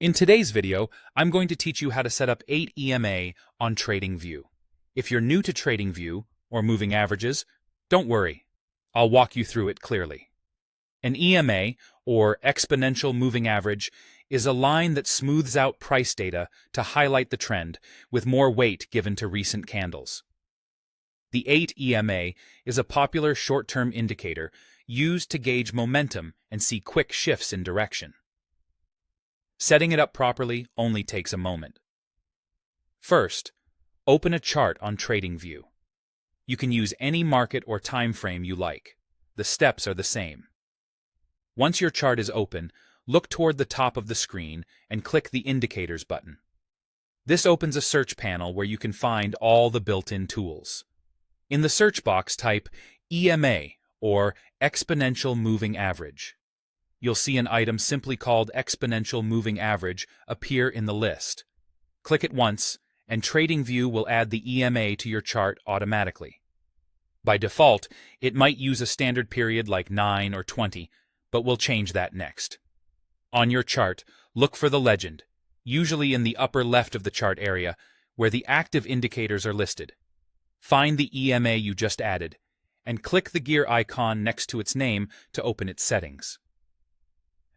In today's video, I'm going to teach you how to set up 8 EMA on TradingView. If you're new to TradingView or moving averages, don't worry. I'll walk you through it clearly. An EMA, or exponential moving average, is a line that smooths out price data to highlight the trend, with more weight given to recent candles. The 8 EMA is a popular short-term indicator used to gauge momentum and see quick shifts in direction. Setting it up properly only takes a moment. First, open a chart on TradingView. You can use any market or time frame you like. The steps are the same. Once your chart is open, look toward the top of the screen and click the Indicators button. This opens a search panel where you can find all the built-in tools. In the search box, type EMA, or exponential moving average. You'll see an item simply called exponential moving average appear in the list. Click it once, and TradingView will add the EMA to your chart automatically. By default, it might use a standard period like 9 or 20, but we'll change that next. On your chart, look for the legend, usually in the upper left of the chart area, where the active indicators are listed. Find the EMA you just added, and click the gear icon next to its name to open its settings.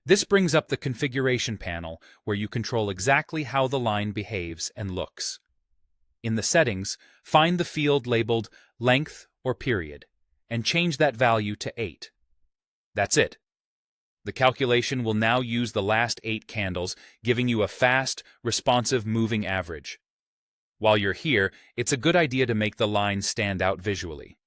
This brings up the configuration panel where you control exactly how the line behaves and looks. In the settings, find the field labeled length or period, and change that value to 8. That's it. The calculation will now use the last 8 candles, giving you a fast, responsive moving average. While you're here, it's a good idea to make the line stand out visually.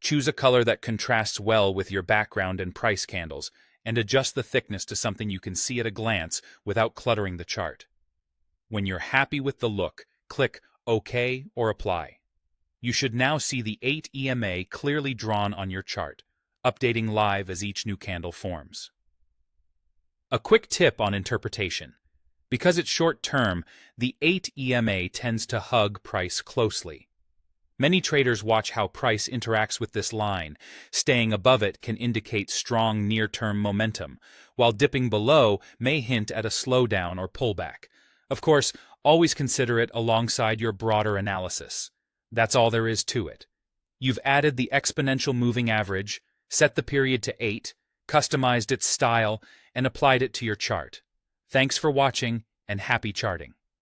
Choose a color that contrasts well with your background and price candles, and adjust the thickness to something you can see at a glance without cluttering the chart. When you're happy with the look, click OK or Apply. You should now see the 8 EMA clearly drawn on your chart, updating live as each new candle forms. A quick tip on interpretation. Because it's short-term, the 8 EMA tends to hug price closely. Many traders watch how price interacts with this line. Staying above it can indicate strong near-term momentum, while dipping below may hint at a slowdown or pullback. Of course, always consider it alongside your broader analysis. That's all there is to it. You've added the exponential moving average, set the period to 8, customized its style, and applied it to your chart. Thanks for watching, and happy charting.